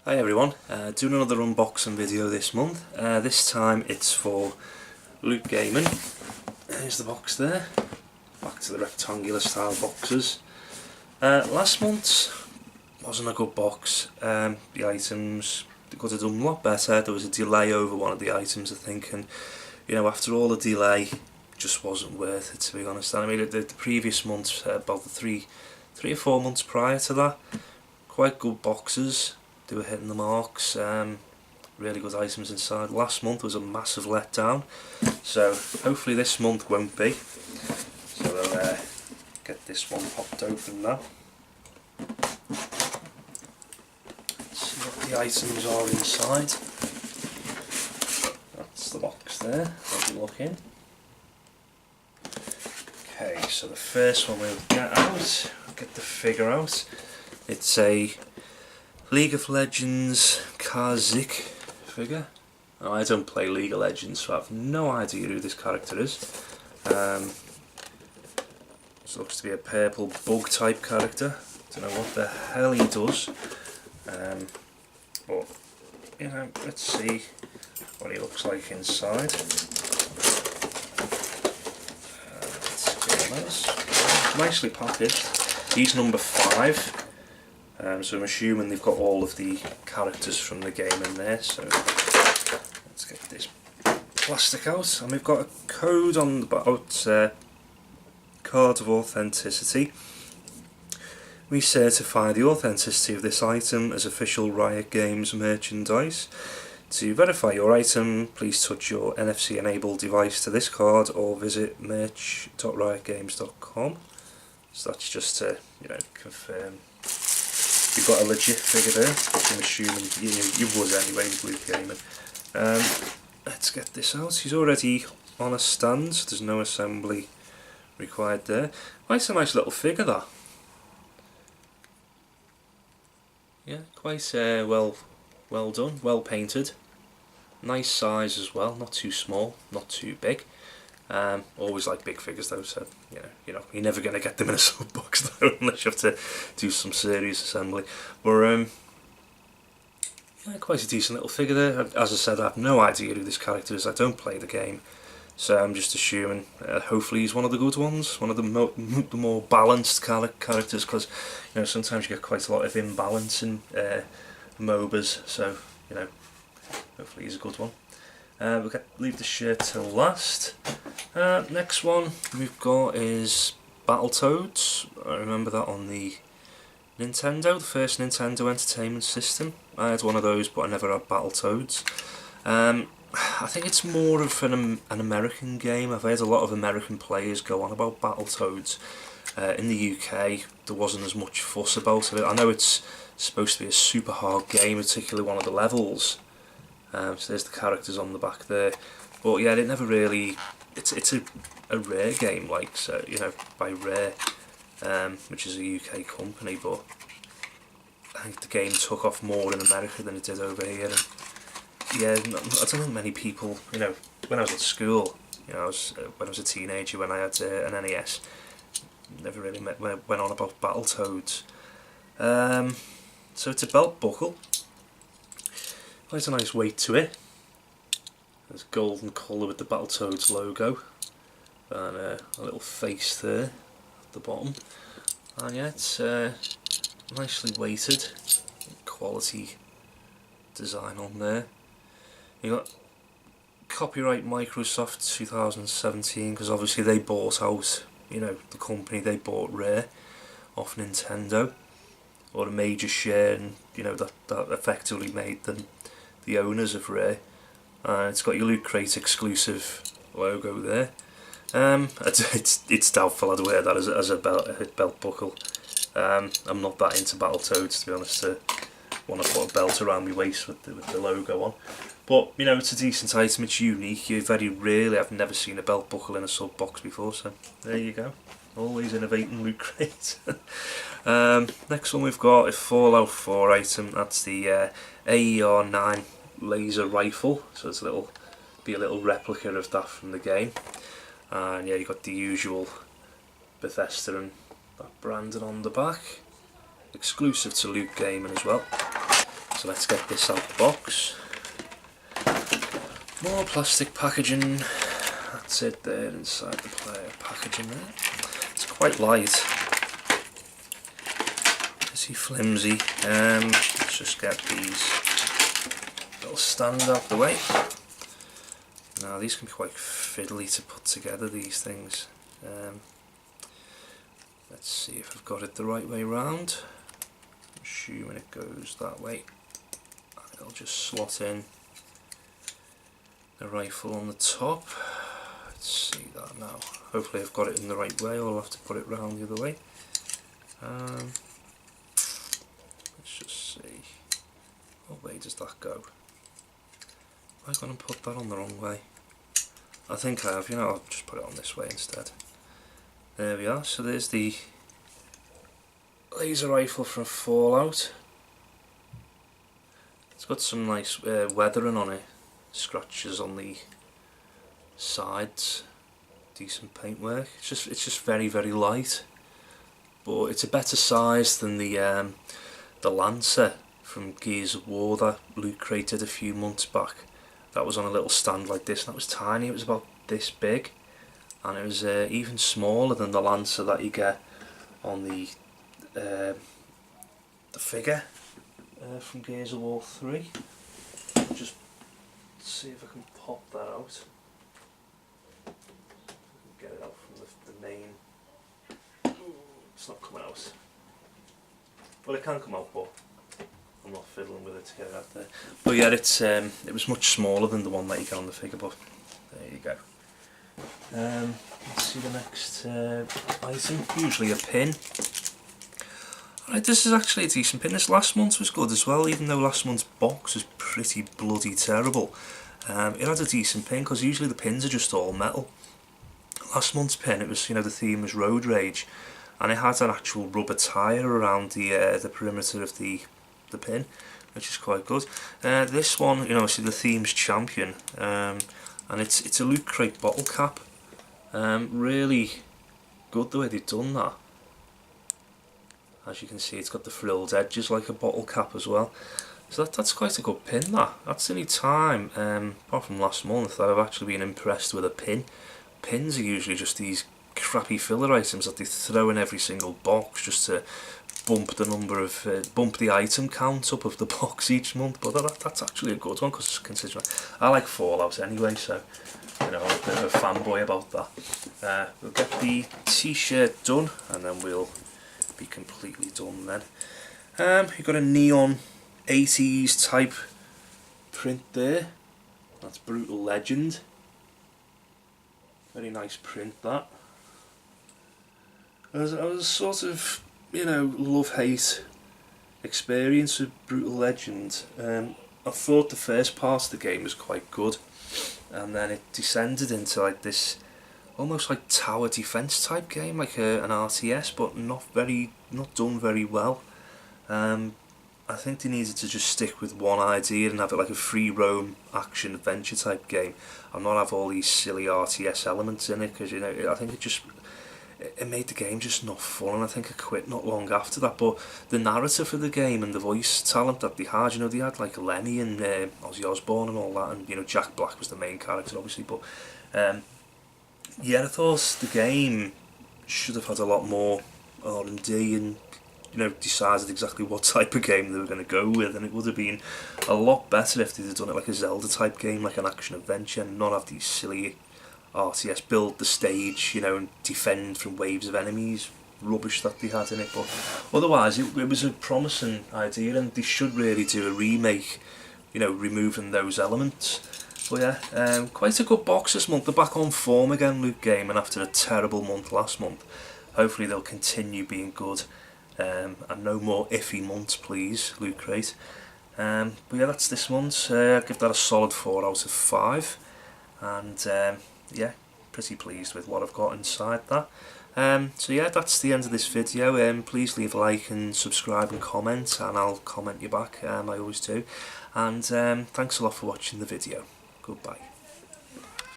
Hi everyone, doing another unboxing video this month. This time it's for Loot Gaming. Here's the box there. Back to the rectangular style boxes. Last month's wasn't a good box. The items could have done a lot better. There was a delay over one of the items, I think, and after all the delay, just wasn't worth it, to be honest. And I mean, the previous months, about the three or 4 months prior to that, quite good boxes. They were hitting the marks. Really good items inside. Last month was a massive letdown, so hopefully this month won't be. So we'll get this one popped open now. See what the items are inside. That's the box there. Have a look in. Okay, so the first one we'll get out, get the figure out. It's a League of Legends Karzik figure. Now, I don't play League of Legends, so I have no idea who this character is. This looks to be a purple bug type character. Don't know what the hell he does. But let's see what he looks like inside. Nicely packaged. He's number 5. So I'm assuming they've got all of the characters from the game in there, so let's get this plastic out. And we've got a code on the bottom, card of authenticity. We certify the authenticity of this item as official Riot Games merchandise. To verify your item, please touch your NFC enabled device to this card or visit merch.riotgames.com. So that's just to confirm you've got a legit figure there, which I'm assuming you would anyway with Loot Gaming. Let's get this out. He's already on a stand, so there's no assembly required there. Quite a nice little figure, that. Yeah, quite well done, well painted. Nice size as well, not too small, not too big. Always like big figures though, so you're never going to get them in a sub box though, unless you have to do some serious assembly. But quite a decent little figure there. As I said, I have no idea who this character is. I don't play the game, so I'm just assuming hopefully he's one of the good ones, one of the more balanced characters, because sometimes you get quite a lot of imbalance in MOBAs, so hopefully he's a good one. We'll leave the shirt till last. Next one we've got is Battletoads. I remember that on the Nintendo, the first Nintendo Entertainment System. I had one of those, but I never had Battletoads. I think it's more of an American game. I've heard a lot of American players go on about Battletoads. In the UK, there wasn't as much fuss about it. I know it's supposed to be a super hard game, particularly one of the levels. So there's the characters on the back there, but yeah, it never really. It's a Rare game, like, so by Rare, which is a UK company, but I think the game took off more in America than it did over here. And yeah, I don't think many people, when I was at school, when I was a teenager, when I had an NES, never really went on about Battletoads. So it's a belt buckle. Quite a nice weight to it. There's golden colour with the Battletoads logo, and a little face there at the bottom. And yeah, it's nicely weighted, quality design on there. You got copyright Microsoft 2017, because obviously they bought out, the company, they bought Rare off Nintendo, or a major share, and that effectively made them the owners of Rare. It's got your Loot Crate exclusive logo there. It's doubtful I'd wear that as a belt buckle. I'm not that into Battletoads, to be honest, to want to put a belt around my waist with the logo on. But it's a decent item, it's unique. You very rarely, I've never seen a belt buckle in a sub box before, so there you go. Always innovating Loot Crate. Next one we've got a Fallout 4 item. That's the AER9 laser rifle. So it's be a little replica of that from the game. And yeah, you got the usual Bethesda and that branded on the back. Exclusive to Loot Gaming as well. So let's get this out the box. More plastic packaging. That's it there inside the player packaging there. It's quite light. Is he flimsy? Let's just get these little stand out the way. Now these can be quite fiddly to put together, these things. Let's see if I've got it the right way round. Assuming it goes that way. I'll just slot in the rifle on the top. Let's see that now. Hopefully I've got it in the right way, or I'll have to put it round the other way. Let's just see. What way does that go? Am I going to put that on the wrong way? I think I have, you know, I'll just put it on this way instead. There we are, so there's the laser rifle from Fallout. It's got some nice weathering on it, scratches on the sides, decent paintwork. It's just very, very light, but it's a better size than the Lancer from Gears of War that Loot created a few months back. That was on a little stand like this, and that was tiny. It was about this big, and it was even smaller than the Lancer that you get on the figure from Gears of War 3. Just see if I can pop that out. Get it out from the main. It's not coming out. Well, it can come out, but I'm not fiddling with it to get it out there. But yeah, it was much smaller than the one that you get on the figure, but there you go. Let's see the next item, usually a pin. Alright, this is actually a decent pin. This last month was good as well, even though last month's box was pretty bloody terrible. It had a decent pin, because usually the pins are just all metal. Last month's pin, it was, you know, the theme was road rage, and it had an actual rubber tyre around the perimeter of the pin, which is quite good. This one, you know, see the theme's champion, and it's a Loot Crate bottle cap. Really good the way they've done that. As you can see, it's got the frilled edges like a bottle cap as well. So that's quite a good pin, that. That's the only time, apart from last month, that I've actually been impressed with a pin. Pins are usually just these crappy filler items that they throw in every single box just to bump the number of bump the item count up of the box each month. But that's actually a good one, because considering I like Fallout anyway, so you know, I'm a bit of a fanboy about that. We'll get the t-shirt done, and then we'll be completely done then. You've got a neon 80s type print there. That's Brutal Legend. Very nice print, that. I was sort of, you know, love-hate experience with Brutal Legend. I thought the first part of the game was quite good, and then it descended into like this almost like tower defense type game, like an RTS, but not done very well. I think they needed to just stick with one idea and have it like a free roam action adventure type game, and not have all these silly RTS elements in it, because you know, I think it made the game just not fun, and I think I quit not long after that. But the narrative of the game and the voice talent that they had, you know, they had like Lemmy and Ozzy Osbourne and all that, and you know, Jack Black was the main character obviously, but yeah, I thought the game should have had a lot more R&D, and you know, decided exactly what type of game they were going to go with, and it would have been a lot better if they'd have done it like a Zelda type game, like an action adventure, and not have these silly RTS build the stage, you know, and defend from waves of enemies rubbish that they had in it. But otherwise it was a promising idea, and they should really do a remake, you know, removing those elements. But yeah, quite a good box this month. They're back on form again, Loot Gaming, after a terrible month last month. Hopefully they'll continue being good, and no more iffy months, please, Loot Crate. But yeah, that's this month. I'll give that a solid 4 out of 5, and yeah, pretty pleased with what I've got inside that. So yeah, that's the end of this video. Please leave a like and subscribe and comment, and I'll comment you back, I always do. And thanks a lot for watching the video. Goodbye.